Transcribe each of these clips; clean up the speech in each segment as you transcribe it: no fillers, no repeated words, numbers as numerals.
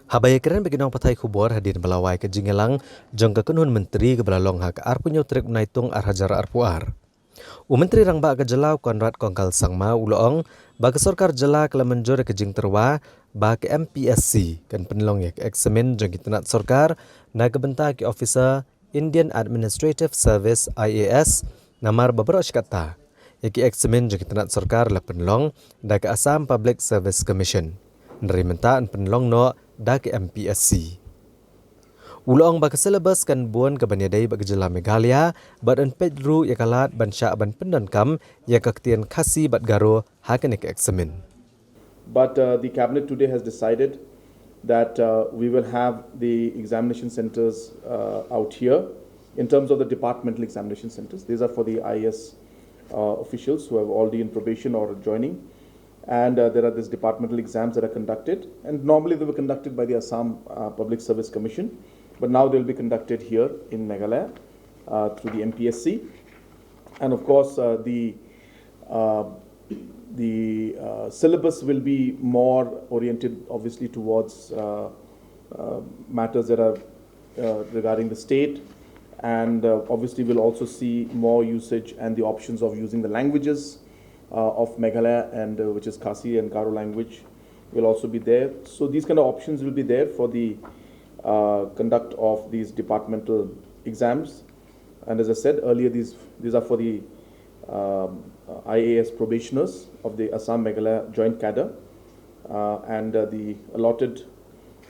Habaya keren bagi nong patai kubor hadir melawai ke jingelang jong ke Kynhun Myntri ke belalong hak arpunyo trik menaitung arhajar arpuar. Mentri rang ba ke jelau konrad kongkal sangma uloong ba ke sorkar jela ke Mynjur ke jing terwa ba ke MPSC kan Pynlong ya ke Eksamin jongitenat sorkar na ke benta ke officer Indian Administrative Service IAS namar beberapa kata ya ke Eksamin jongitenat sorkar la Pynlong da ke Assam Public Service Commission. Neri mentaan Pynlong no da ke MPSC. Ulang bak selebas kan buan ke banyadai bak jela Meghalaya badan pedru ya kalat ban syak ban pendankam ya kaktian khasi bat garo hakan ke Eksamin. But the cabinet today has decided that we will have the examination centers out here in terms of the departmental examination centers. These are for the IAS officials who have already in probation or joining. And there are these departmental exams that are conducted. And normally they were conducted by the Assam Public Service Commission. But now they'll be conducted here in Meghalaya through the MPSC. And of course, the syllabus will be more oriented, obviously, towards matters that are regarding the state. And obviously, we'll also see more usage and the options of using the languages of Meghalaya, and which is Khasi and Garo language, will also be there. So these kind of options will be there for the conduct of these departmental exams. And as I said earlier, these are for the IAS probationers of the Assam Meghalaya joint cadre, and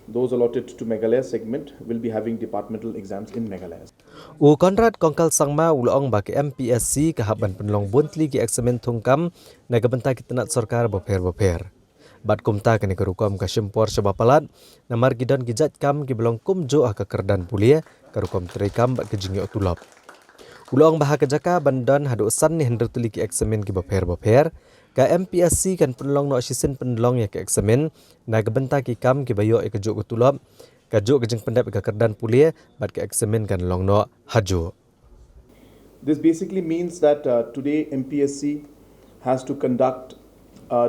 those allotted to Meghalaya segment will be having departmental exams in Meghalaya. Konrad kongkal sangma uloong baki MPSC kehaban Pynlong buntli ki Eksamin thungkam naga benta kitenat sorkar boper. Bat kumta kene kerukom kasimpor sebapalat namar gidan gijat kam ki belong kumjo ke kerdan pulia kerukom terikam bat kejingyo tulop. Uloong bahak kejaka bandan hadu usan ni hendak tuli ki Eksamin ki boper ka MPSC kan Pynlong no asisin Pynlong ya ki Eksamin naga benta ki kam ki bayo ke juk tulop kajuk kejeng pendap ke kerdan pulia bat ke Eksamin kan long no haju. This basically means that today MPSC has to conduct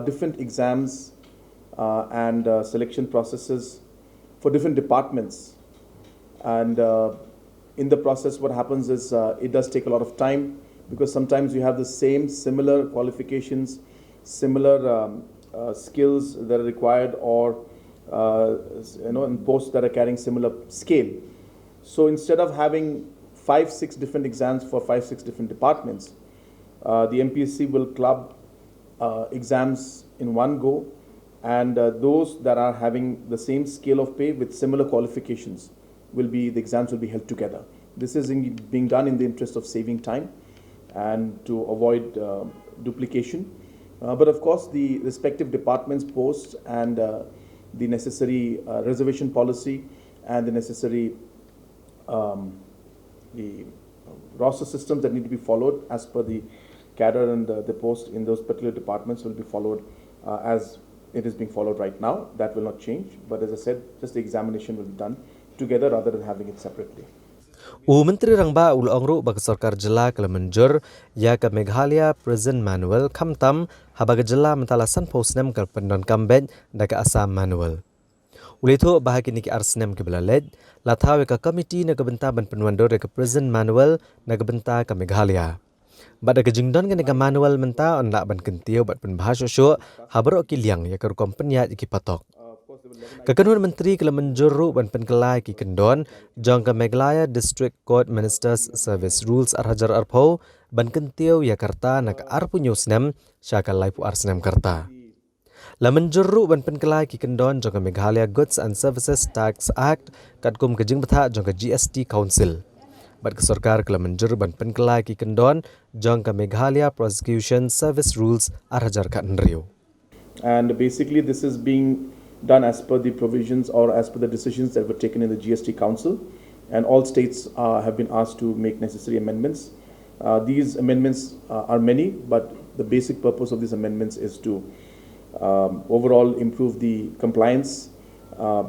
different exams and selection processes for different departments. And in the process, what happens is it does take a lot of time, because sometimes you have the same similar qualifications, similar skills that are required, or in posts that are carrying similar scale. So instead of having 5-6 different exams for 5-6 different departments, the MPSC will club exams in one go, and those that are having the same scale of pay with similar qualifications the exams will be held together. This is being done in the interest of saving time and to avoid duplication. But of course, the respective departments' posts and the necessary reservation policy and the necessary the roster systems that need to be followed as per the cadre and the post in those particular departments will be followed as it is being followed right now. That will not change. But as I said, just the examination will be done together rather than having it separately. Mentri rangba uloong ru bag sorkar jela ke Mynjur ya ke Meghalaya Prison Manual kamtam habaga jela mentalasan posnem ke pendon kambet da ke Assam Manual. Ulitho bahagi niki arsnem ke belaled lathawe ke komiti na ke benta ban penwandor ke Prison Manual na ke benta ke Meghalaya. Bada ke jingdon ke nega manual menta on lak ban kentio bat penbahas syo habro ki liang ya ke rukom penyat ki patok. Kynhun Myntri ke Mynjur ru ban penkelai ki kendon jong ke Meghalaya District Court Ministers Service Rules arhajar arpau ban kentio ya karta nak arpunyo snem syakal laipu arsnem karta. La Mynjur ru ban penkelai ki kendon jong ke Meghalaya Goods and Services Tax Act katkum ke jing betha jong ke GST Council. Bat ke sorkar ke Mynjur ban penkelai ki kendon jong ke Meghalaya Prosecution Service Rules arhajar kat nriu. And basically this is being done as per the provisions or as per the decisions that were taken in the GST Council, and all states have been asked to make necessary amendments. These amendments are many, but the basic purpose of these amendments is to overall improve the compliance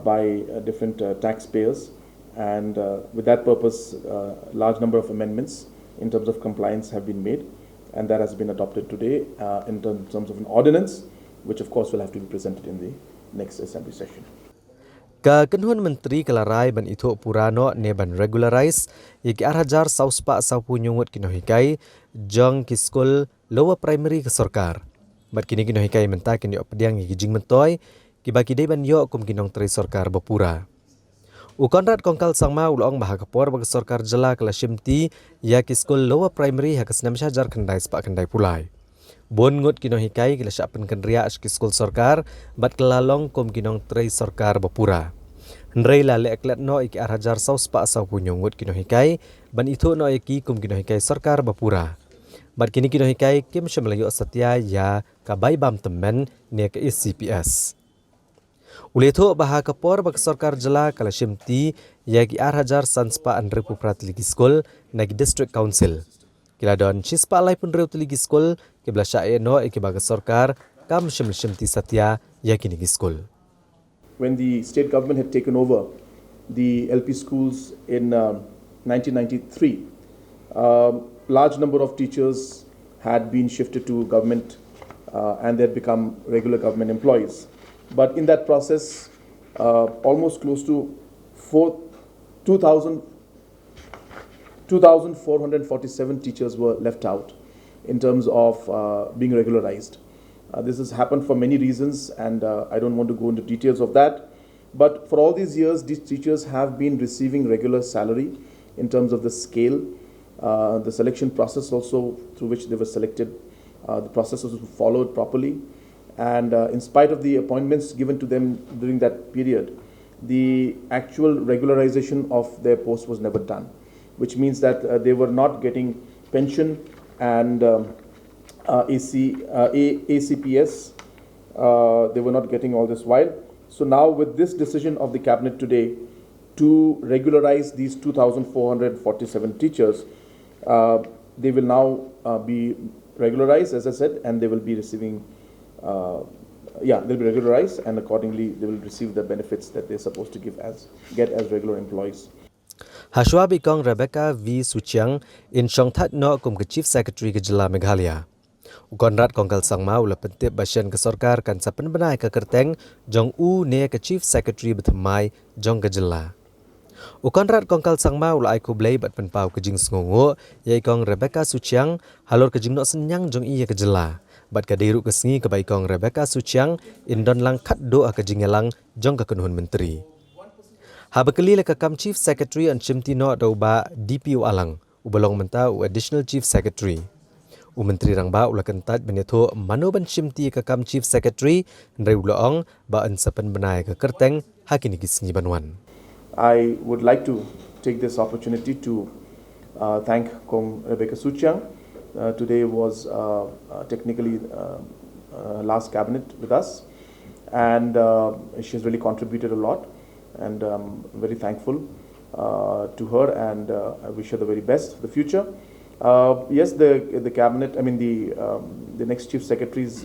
by different taxpayers, and with that purpose a large number of amendments in terms of compliance have been made, and that has been adopted today in terms of an ordinance, which of course will have to be presented in the next assembly session. Ka Kynhun Myntri kelarai ban itu purano ne ban regularize iki arhajar sauspa sau punyungut kinohikai jong kiskul lower primary ke sorkar. Bat kini kinohikai menta kini opdiang iki jing mentoy kibaki dei ban yo kum kinong tri sorkar bapura. Ukonrat kongkal sangma ulong baha kapor bagi sorkar jela kala shimti ya kiskul lower primary hakas nam syajar kendai sepak kendai pulai. Bon ngut kinong hikai kila syapen kendria kiskul sorkar bat kelalong kum kinong tri sorkar bapura. Hendrai lale eklet no iki arhajar sau sepak sau punyong ngut kinong hikai ban itu no iki kum kinong hikai sorkar bapura. Bat kini kinong hikai kim syamlayo setia ya kabai bam temen ne ke CPS. Ule itu baha kapor bagi sorkar jela kala shimti yagi arhajar sanspa andrepu pratligi skol nagi district council. Kila don chispa alai pun reutligi skol kibla syae no iki bagi sorkar kam shimti satya yagi nigi skol. When the state government had taken over the LP schools in 1993, large number of teachers had been shifted to government and they had become regular government employees. But in that process, almost close to 2,447 teachers were left out in terms of being regularized. This has happened for many reasons, and I don't want to go into details of that. But for all these years, these teachers have been receiving regular salary in terms of the scale, the selection process also through which they were selected. The process was followed properly. And in spite of the appointments given to them during that period, the actual regularization of their post was never done, which means that they were not getting pension and ACPS. They were not getting all this while. So now with this decision of the cabinet today to regularize these 2,447 teachers, they will now be regularized, as I said, and they will be receiving they'll be regularized, and accordingly they will receive the benefits that they're supposed to get as regular employees. Hashwa bikong Rebecca V. Suchiang in Shongthat no kum ke Chief Secretary ke Jela Meghalaya. Ukonrat kongkal sangma ula pentip basyan ke sorkar kan sapen benai ke kerteng jong u ne ke Chief Secretary betemai jong ke Jela. Ukonrat kongkal sangma ula aiku blay bat penpau ke jing sengongo yai kong Rebecca Suchiang halor ke jing no senyang jong iya ke Jela. Bat kadiru kesengi ke baikong Rebecca Suchiang indon lang kat doa ke jingelang jong ke Kynhun Myntri. Habakeli le kam Chief Secretary an chimti no dauba DPO alang ubalong menta u Additional Chief Secretary. U Myntri rangba ula kentat benetho manoban chimti ke kam Chief Secretary ndai ulaong ba an sapen benai ke kerteng hakini kesengi banwan. I would like to take this opportunity to thank Kong Rebecca Suchiang. Today was technically last cabinet with us, and she has really contributed a lot, and I'm very thankful to her, and I wish her the very best for the future. Yes, the cabinet, the next chief secretary's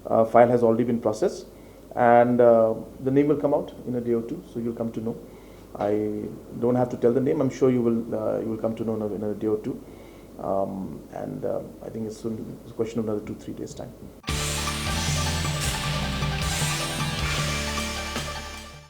file has already been processed, and the name will come out in a day or two, so you'll come to know. I don't have to tell the name. I'm sure you will come to know in a day or two. I think it's a question of another 2-3 days time.